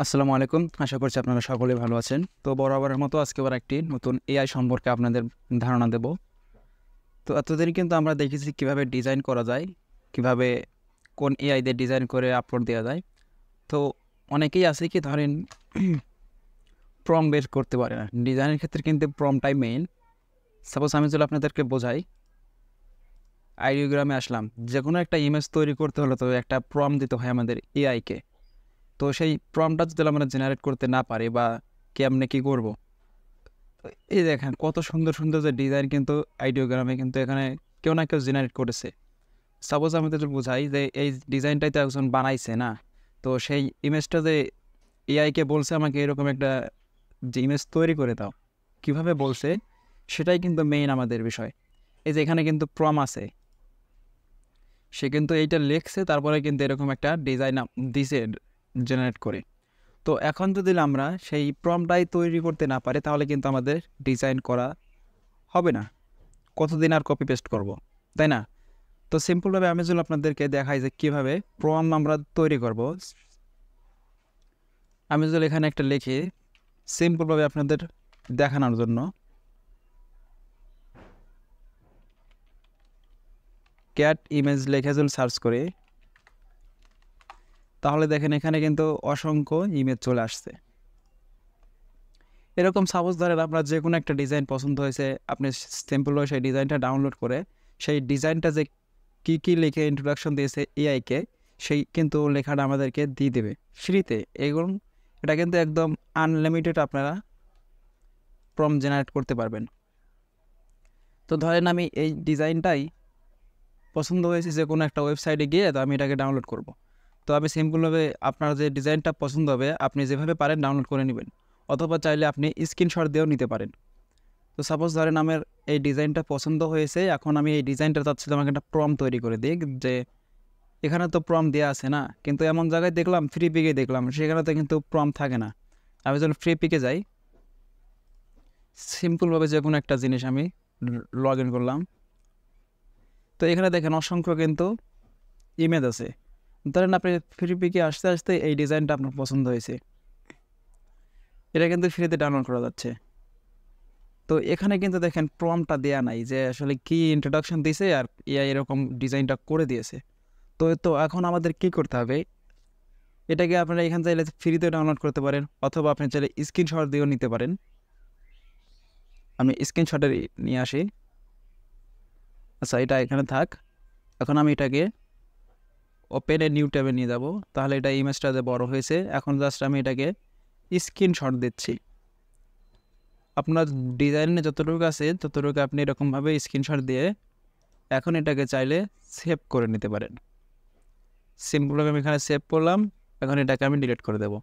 আসসালামু আলাইকুম। আশা করছি আপনারা সকলেই ভালো আছেন। তো বরাবরের মতো আজকে আবার একটি নতুন এআই সম্পর্কে আপনাদের ধারণা দেব। তো এতদিন কিন্তু আমরা দেখেছি কিভাবে ডিজাইন করা যায়, কিভাবে কোন এআই দিয়ে ডিজাইন করে আপলোড দেওয়া যায়। তো অনেকেই আছে কি ধরেন প্রম্পট বের করতে পারে না। ডিজাইনের ক্ষেত্রে কিন্তু প্রম্পটটাই মেইন। সাপোজ আমি যদি আপনাদেরকে বোঝাই, আইডিওগ্রামে আসলাম। যেকোনো একটা ইমেজ তৈরি করতে হলে তো একটা প্রম্পট দিতে হয় আমাদের এআইকে। তো সেই প্রম্পটটা যদি আমরা জেনারেট করতে না পারি বা কেমনে কী করব, তো এই দেখেন কত সুন্দর সুন্দর যে ডিজাইন কিন্তু আইডিওগ্রামে কিন্তু এখানে কেউ না কেউ জেনারেট করেছে। সাপোজ আমি যদি বোঝাই যে এই ডিজাইনটাই তো একজন বানাইছে না, তো সেই ইমেজটা যে এআইকে বলছে আমাকে এরকম একটা যে ইমেজ তৈরি করে দাও, কিভাবে বলছে সেটাই কিন্তু মেইন আমাদের বিষয়। এই যে এখানে কিন্তু প্রম আছে, সে কিন্তু এইটা লিখছে, তারপরে কিন্তু এরকম একটা ডিজাইন দিছে জেনারেট করে। তো এখন যদি আমরা সেই প্রমটাই তৈরি করতে না পারি তাহলে কিন্তু আমাদের ডিজাইন করা হবে না। কতদিন আর কপি পেস্ট করব, তাই না? তো সিম্পলভাবে আমি যদি আপনাদেরকে দেখাই যে কীভাবে প্রম আমরা তৈরি করব। আমি যদি এখানে একটা লিখি সিম্পলভাবে আপনাদের দেখানোর জন্য, ক্যাট ইমেজ লিখে যদি সার্চ করি, তাহলে দেখেন এখানে কিন্তু অসংখ্য ইমেজ চলে আসছে। এরকম সাপোজ ধরেন আপনার যে কোনো একটা ডিজাইন পছন্দ হয়েছে, আপনি সিম্পলভাবে সেই ডিজাইনটা ডাউনলোড করে সেই ডিজাইনটা যে কী লিখে ইন্ট্রোডাকশন দিয়েছে এআইকে, সেই কিন্তু লেখাটা আমাদেরকে দিয়ে দেবে ফ্রিতে। এটা কিন্তু একদম আনলিমিটেড আপনারা প্রম্পট জেনারেট করতে পারবেন। তো ধরেন আমি এই ডিজাইনটাই পছন্দ হয়েছে যে কোনো একটা ওয়েবসাইটে গিয়ে, তো আমি এটাকে ডাউনলোড করব। তো আমি সিম্পলভাবে আপনার যে ডিজাইনটা পছন্দ হবে আপনি যেভাবে পারেন ডাউনলোড করে নেবেন, অথবা চাইলে আপনি স্ক্রিনশট দিয়েও নিতে পারেন। তো সাপোজ ধরেন আমার এই ডিজাইনটা পছন্দ হয়েছে, এখন আমি এই ডিজাইনটা চাচ্ছিলাম আমাকে একটা প্রম্পট তৈরি করে দিই, যে এখানে তো প্রম্পট দেওয়া আছে না, কিন্তু এমন জায়গায় দেখলাম ফ্রি পিকে দেখলাম সেখানে তো কিন্তু প্রম্পট থাকে না। আমি যখন ফ্রি পিকে যাই, সিম্পলভাবে যে কোনো একটা জিনিস আমি লগ ইন করলাম, তো এখানে দেখেন অসংখ্য কিন্তু ইমেজ আছে। ধরেন আপনি ফ্রি পিকে আসতে আসতে এই ডিজাইনটা আপনার পছন্দ হয়েছে, এটা কিন্তু ফ্রিতে ডাউনলোড করা যাচ্ছে। তো এখানে কিন্তু দেখেন প্রম্পটটা দেয়া নাই যে আসলে কি ইন্ট্রোডাকশন দিয়েছে আর এআই এরকম ডিজাইনটা করে দিয়েছে। তো এখন আমাদের কি করতে হবে, এটাকে আপনারা এখান চাইলে ফ্রিতে ডাউনলোড করতে পারেন, অথবা আপনি চাইলে স্ক্রিনশট দিয়েও নিতে পারেন। আমি স্ক্রিনশটে নিয়ে আসি। আচ্ছা, এটা এখানে থাক। এখন আমি এটাকে ওপেন এ নিউ ট্যাবে নিয়ে যাব, তাহলে এটা ইমেজটা যে বড় হয়েছে। এখন জাস্ট আমি এটাকে স্ক্রিনশট দিচ্ছি। আপনার ডিজাইনে যতটুকু আছে ততটুকু আপনি এরকমভাবে স্ক্রিনশট দিয়ে এখন এটাকে চাইলে সেভ করে নিতে পারেন। সিম্পলভাবে আমি এখানে সেভ করলাম, এখন এটাকে আমি ডিলিট করে দেব।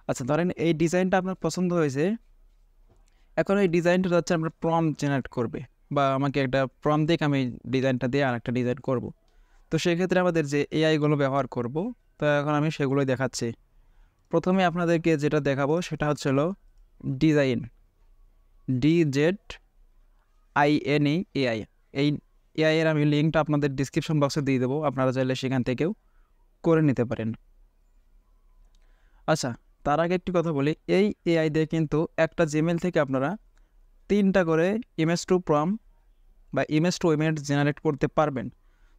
আচ্ছা, ধরেন এই ডিজাইনটা আপনার পছন্দ হয়েছে, এখন এই ডিজাইনটা হচ্ছে আমরা প্রম্পট জেনারেট করবে, বা আমাকে একটা প্রম্পট দিয়ে আমি ডিজাইনটা দিয়ে আর একটা ডিজাইন করব। তো সেক্ষেত্রে আমাদের যে এআইগুলো ব্যবহার করব, তো এখন আমি সেগুলোই দেখাচ্ছি। প্রথমে আপনাদেরকে যেটা দেখাবো সেটা হচ্ছে ডিজাইন, DZINE AI। এই এআই এর আমি লিঙ্কটা আপনাদের ডিসক্রিপশন বক্সে দিয়ে দেবো, আপনারা চাইলে সেখান থেকেও করে নিতে পারেন। আচ্ছা, তার আগে একটি কথা বলি, এই এআই দিয়ে কিন্তু একটা জিমেল থেকে আপনারা 3টা করে ইমেজ টু প্রম্পট বা ইমেজ টু ইমেজ জেনারেট করতে পারবেন।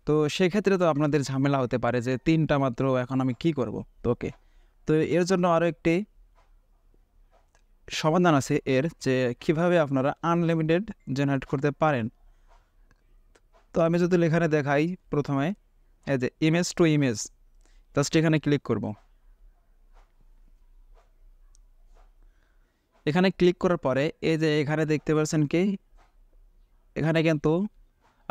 তো সেক্ষেত্রে তো আপনাদের ঝামেলা হতে পারে যে 3টা মাত্র, এখন আমি কি করব। তো ওকে, তো এর জন্য আরও একটি সমাধান আছে এর, যে কিভাবে আপনারা আনলিমিটেড জেনারেট করতে পারেন। তো আমি যদি এখানে দেখাই, প্রথমে এই যে ইমেজ টু ইমেজ, জাস্ট এখানে ক্লিক করব। এখানে ক্লিক করার পরে এই যে এখানে দেখতে পাচ্ছেন কি, এখানে কিন্তু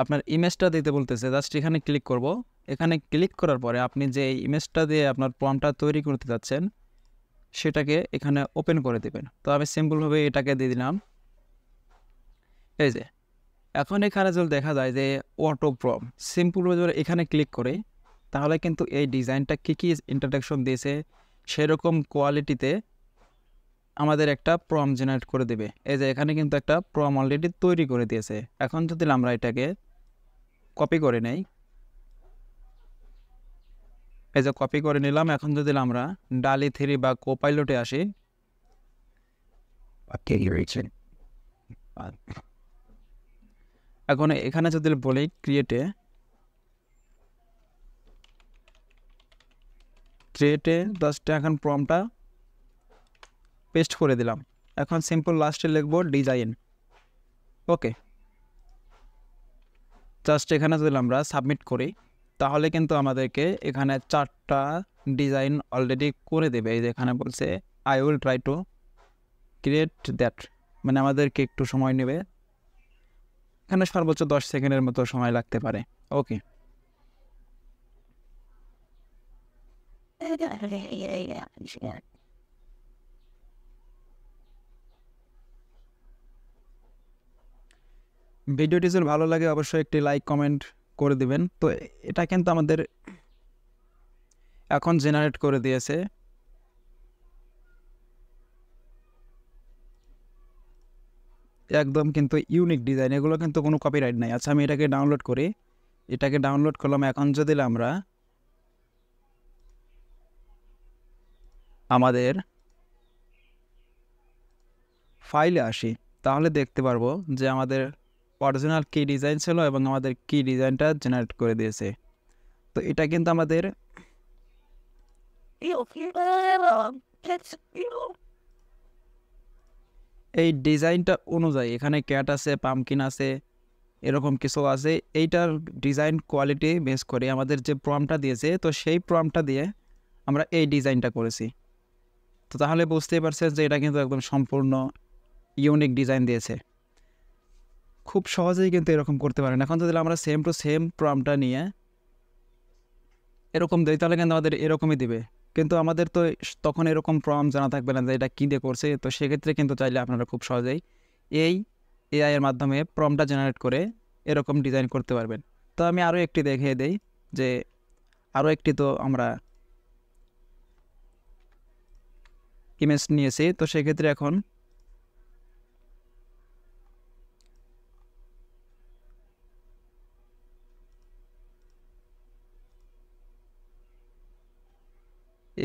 আপনার ইমেজটা দিতে বলতেছে। জাস্ট এখানে ক্লিক করব। এখানে ক্লিক করার পরে আপনি যে ইমেজটা দিয়ে আপনার প্রম্পটটা তৈরি করতে যাচ্ছেন সেটাকে এখানে ওপেন করে দেবেন। তো আমি সিম্পলভাবে এটাকে দিয়ে দিলাম। এই যে এখন এখানে যদি দেখা যায় যে অটো প্রম্পট, সিম্পলভাবে যদি এখানে ক্লিক করে, তাহলে কিন্তু এই ডিজাইনটা কী ইন্ট্রোডাকশন দিয়েছে সেরকম কোয়ালিটিতে আমাদের একটা প্রম্পট জেনারেট করে দেবে। এই যে এখানে কিন্তু একটা প্রম্পট অলরেডি তৈরি করে দিয়েছে। এখন যদি আমরা এটাকে কপি করে নেই, এই যে কপি করে নিলাম। এখন যদি আমরা ডালি 3 বা কোপাইলটে আসি, এখন এখানে যদি বলি ক্রিয়েটে জাস্ট এখন প্রম্পটটা পেস্ট করে দিলাম। এখন সিম্পল লাস্টে লিখব ডিজাইন। ওকে, জাস্ট এখানে যদি আমরা সাবমিট করি তাহলে কিন্তু আমাদেরকে এখানে 4টা ডিজাইন অলরেডি করে দেবে। এই যে এখানে বলছে I will try to create that, মানে আমাদেরকে একটু সময় নেবে, এখানে সর্বোচ্চ 10 সেকেন্ডের মতো সময় লাগতে পারে। ওকে, ভিডিওটি যদি ভালো লাগে অবশ্যই একটি লাইক কমেন্ট করে দিবেন। তো এটা কিন্তু আমাদের এখন জেনারেট করে দিয়েছে। একদম কিন্তু ইউনিক ডিজাইন, এগুলো কিন্তু কোনো কপিরাইট নাই। আচ্ছা, আমি এটাকে ডাউনলোড করি। এটাকে ডাউনলোড করলাম। এখন যদি আমরা আমাদের ফাইলে আসি তাহলে দেখতে পারবো যে আমাদের অরিজিনাল কি ডিজাইন ছিল এবং আমাদের কি ডিজাইনটা জেনারেট করে দিয়েছে। তো এটা কিন্তু আমাদের এই ডিজাইনটা অনুযায়ী, এখানে ক্যাট আছে, পামকিন আছে, এরকম কিছু আছে। এইটার ডিজাইন কোয়ালিটি বেস করে আমাদের যে প্রম্পটটা দিয়েছে, তো সেই প্রম্পটটা দিয়ে আমরা এই ডিজাইনটা করেছি। তো তাহলে বুঝতেই পারছেন যে এটা কিন্তু একদম সম্পূর্ণ ইউনিক ডিজাইন দিয়েছে। খুব সহজেই কিন্তু এরকম করতে পারেন। এখন যদি আমরা সেম টু সেম প্রম্পটটা নিয়ে এরকম দিই তাহলে কিন্তু আমাদের এরকমই দিবে, কিন্তু আমাদের তো তখন এরকম প্রম্পট জানা থাকবে না যে এটা কী দিয়ে করছে। তো সেক্ষেত্রে কিন্তু চাইলে আপনারা খুব সহজেই এই এআই এর মাধ্যমে প্রম্পটটা জেনারেট করে এরকম ডিজাইন করতে পারবেন। তো আমি আরও একটি দেখিয়ে দেই যে আরও একটি, তো আমরা ইমেজ নিয়েছি। তো সেক্ষেত্রে এখন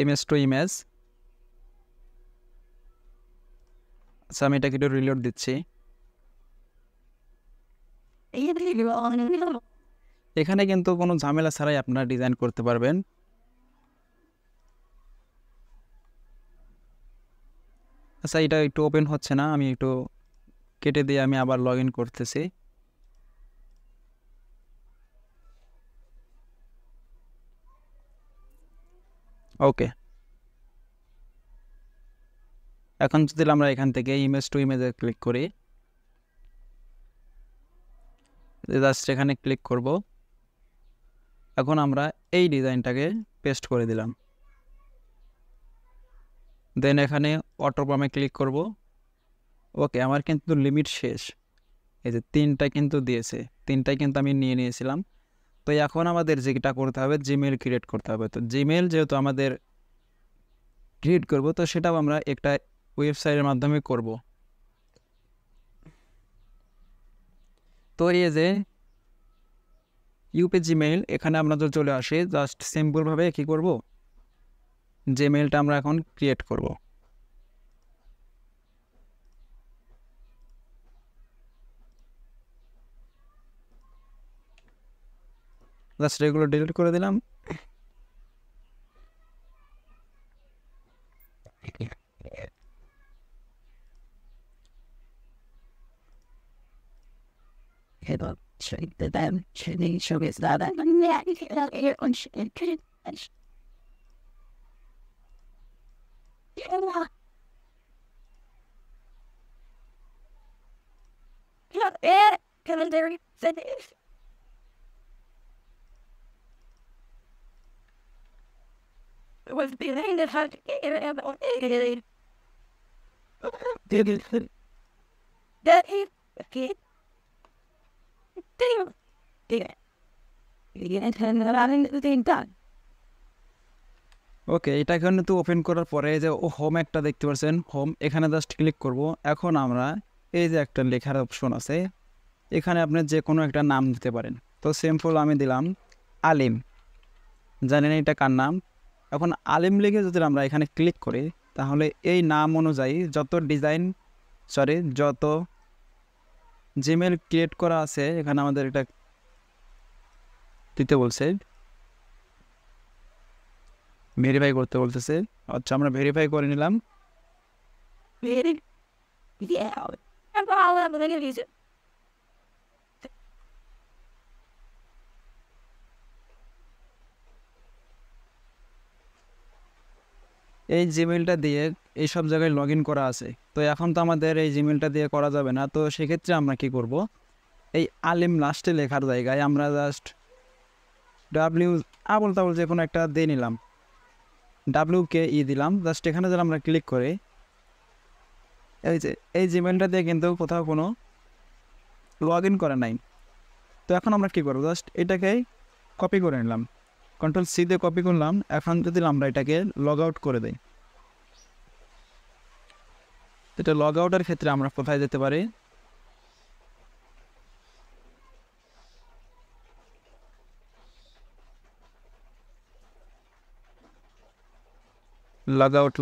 ইমেজ টু ইমেজ, আচ্ছা আমি এটাকে একটু রিলোড দিচ্ছি। এখানে কিন্তু কোনো ঝামেলা ছাড়াই আপনারা ডিজাইন করতে পারবেন। আচ্ছা, এটা একটু ওপেন হচ্ছে না, আমি একটু কেটে দিয়ে আমি আবার লগ ইন করতেছি। ওকে, এখন যদি আমরা এখান থেকে ইমেজ টু ইমেজে ক্লিক করি, জাস্ট এখানে ক্লিক করব। এখন আমরা এই ডিজাইনটাকে পেস্ট করে দিলাম। দেন এখানে অটোপ্রমে ক্লিক করব। ওকে, আমার কিন্তু লিমিট শেষ। এই যে 3টা কিন্তু দিয়েছে, 3টাই কিন্তু আমি নিয়ে নিয়েছিলাম। তো এখন আমাদের যেটা করতে হবে, জিমেল ক্রিয়েট করতে হবে। তো জিমেল যেহেতু আমাদের ক্রিয়েট করব, তো সেটাও আমরা একটা ওয়েবসাইটের মাধ্যমে করব। তো এই যে ইউপি জিমেইল, এখানে আমরা যদি চলে আসি, জাস্ট সিম্পলভাবে কী করব, জিমেইলটা আমরা এখন ক্রিয়েট করব। জাস্ট এগুলো ডিলিট করে দিলাম। was behind it had that he ওকে, এটা এখানে তো ওপেন করার পরে যে হোম একটা দেখতে পাচ্ছেন, হোম, এখানে জাস্ট ক্লিক করব। এখন আমরা এই যে একটা লেখার অপশন আছে, এখানে আপনি যে কোনো একটা নাম দিতে পারেন। তো সিম্পল আমি দিলাম আলিম। জানি না এটা কার নাম। এখন আলিম লিখে যদি আমরা এখানে ক্লিক করি তাহলে এই নাম অনুযায়ী যত জিমেল ক্রিয়েট করা আছে এখানে আমাদের এটা দিতে বলছে, ভেরিফাই করতে বলতেছে। আচ্ছা, আমরা ভেরিফাই করে নিলাম। Really? Yeah. I'm all I'm gonna use it. এই জিমেলটা দিয়ে এইসব জায়গায় লগ ইন করা আছে। তো এখন তো আমাদের এই জিমেলটা দিয়ে করা যাবে না, তো সেক্ষেত্রে আমরা কি করব, এই আলিম লাস্টে লেখার জায়গায় আমরা জাস্ট আবল তাবল যে কোনো একটা দিয়ে নিলাম, WKE দিলাম। জাস্ট এখানে যদি আমরা ক্লিক করি, এই জিমেলটা দিয়ে কিন্তু কোথাও কোনো লগ ইন করা নাই। তো এখন আমরা কী করবো, জাস্ট এটাকে কপি করে নিলাম, Ctrl+C দিয়ে কপি করলাম। এখন যদি আমরা এটাকে লগ আউট করে দিই, এটা লগ আউটের ক্ষেত্রে আমরা কোথায় যেতে পারি, লগ আউট,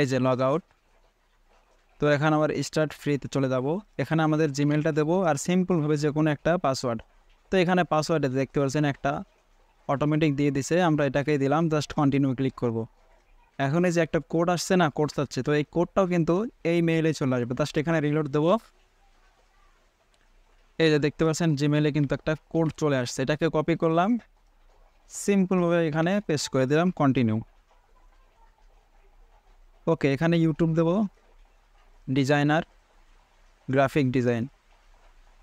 এই যে লগ আউট। তো এখানে আবার স্টার্ট ফ্রিতে চলে যাব। এখানে আমাদের জিমেলটা দেবো আর সিম্পলভাবে যে কোনো একটা পাসওয়ার্ড। তো এখানে পাসওয়ার্ডে দেখতে পাচ্ছেন একটা অটোমেটিক দিয়ে দিছে, আমরা এটাকেই দিলাম। জাস্ট কন্টিনিউ ক্লিক করব। এখন এই যে একটা কোড আসছে না, কোড চাচ্ছে, তো এই কোডটাও কিন্তু এই মেইলে চলে আসবে। জাস্ট এখানে রিলোড দেবো। এই যে দেখতে পাচ্ছেন জিমেলে কিন্তু একটা কোড চলে আসছে, এটাকে কপি করলাম, সিম্পলভাবে এখানে পেস্ট করে দিলাম, কন্টিনিউ। ওকে, এখানে ইউটিউব দেবো, ডিজাইনার, গ্রাফিক ডিজাইন।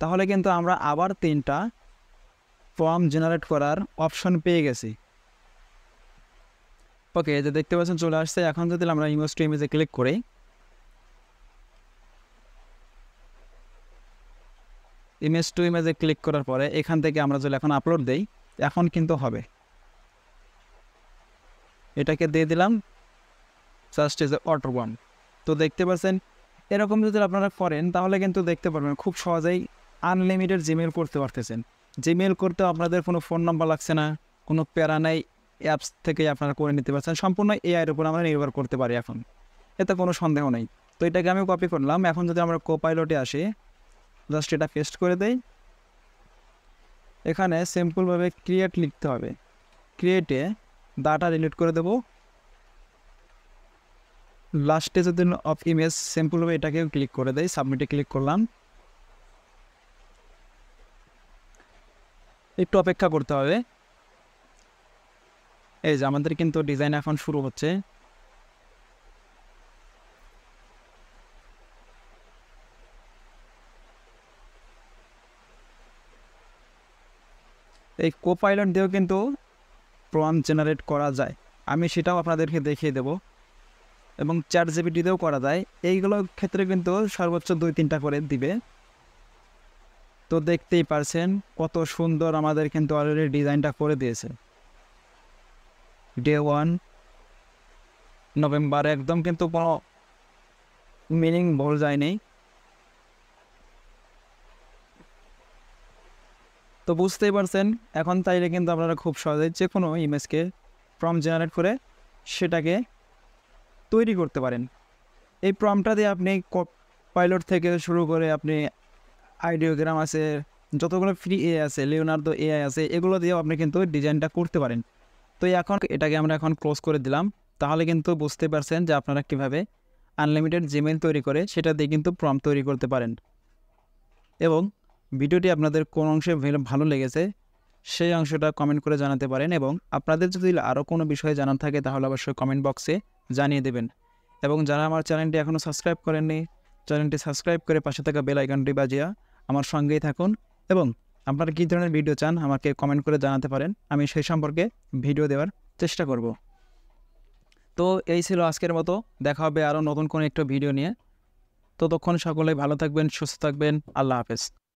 তাহলে কিন্তু আমরা আবার 3টা ফর্ম জেনারেট করার অপশন পেয়ে গেছি। ওকে, এই যে দেখতে পাচ্ছেন চলে আসছে। এখন যদি আমরা ইমেজ টু ইমেজে ক্লিক করি, ইমেজ টু ইমেজে ক্লিক করার পরে এখান থেকে আমরা যদি এখন আপলোড দেই, এখন কিন্তু হবে। এটাকে দিয়ে দিলাম, just is a auto one. তো দেখতে পাচ্ছেন এরকম যদি আপনারা করেন তাহলে কিন্তু দেখতে পারবেন খুব সহজেই আনলিমিটেড জিমেল করতে পারতেছেন। জিমেল করতে আপনাদের কোনো ফোন নাম্বার লাগছে না, কোনো প্যারা নাই, অ্যাপস থেকে আপনারা করে নিতে পারছেন। সম্পূর্ণ এআইয়ের উপর আমরা নির্ভর করতে পারি এখন, এতে কোনো সন্দেহ নেই। তো এটাকে আমি কপি করলাম। এখন যদি আমরা কোপাইলটে আসি, জাস্ট এটা পেস্ট করে দেই। এখানে সিম্পলভাবে ক্রিয়েট লিখতে হবে, ক্রিয়েটে ডাটা ডিলিট করে দেবো। লাস্টে যদি অফ ইমেজ, সিম্পলভাবে এটাকেও ক্লিক করে দেয়, সাবমিটে ক্লিক করলাম। একটু অপেক্ষা করতে হবে। এই যে আমাদের কিন্তু ডিজাইন এখন শুরু হচ্ছে। এই কোপাইলট দিয়েও কিন্তু প্রম্পট জেনারেট করা যায়, আমি সেটাও আপনাদেরকে দেখিয়ে দেব। এবং ChatGPT-তেও করা যায়। এইগুলোর ক্ষেত্রে কিন্তু সর্বোচ্চ 2-3টা করে দিবে। তো দেখতেই পারছেন কত সুন্দর আমাদের কিন্তু অলরেডি ডিজাইনটা করে দিয়েছে। ডে 1 নভেম্বর, একদম কিন্তু কোনো মিনিং ভুল যায়নি। তো বুঝতেই পারছেন, এখন চাইলে কিন্তু আপনারা খুব সহজেই যে কোনো ইমেজকে প্রম্পট জেনারেট করে সেটাকে তৈরি করতে পারেন। এই প্রম্পটটা দিয়ে আপনি পাইলট থেকে শুরু করে আপনি আইডিওগ্রাম আছে, যতগুলো ফ্রি এআই আছে, লিওনার্দো এআই আছে, এগুলো দিয়েও আপনি কিন্তু ডিজাইনটা করতে পারেন। তো এখন এটাকে আমরা এখন ক্লোজ করে দিলাম। তাহলে কিন্তু বুঝতে পারছেন যে আপনারা কীভাবে আনলিমিটেড জিমেল তৈরি করে সেটা দিয়ে কিন্তু প্রম্পট তৈরি করতে পারেন। এবং ভিডিওটি আপনাদের কোন অংশে ভালো লেগেছে সেই অংশটা কমেন্ট করে জানাতে পারেন। এবং আপনাদের যদি আরও কোনো বিষয়ে জানার থাকে তাহলে অবশ্যই কমেন্ট বক্সে জানিয়ে দেবেন। এবং যারা আমার চ্যানেলটি এখনও সাবস্ক্রাইব করেননি, চ্যানেলটি সাবস্ক্রাইব করে পাশে থাকা বেল আইকনটি বাজিয়ে আমার সঙ্গেই থাকুন। এবং আপনারা কী ধরনের ভিডিও চান আমাকে কমেন্ট করে জানাতে পারেন, আমি সেই সম্পর্কে ভিডিও দেওয়ার চেষ্টা করব। তো এই ছিল আজকের মতো, দেখা হবে আরও নতুন কোনো একটা ভিডিও নিয়ে। ততক্ষণ সকলেই ভালো থাকবেন, সুস্থ থাকবেন। আল্লাহ হাফেজ।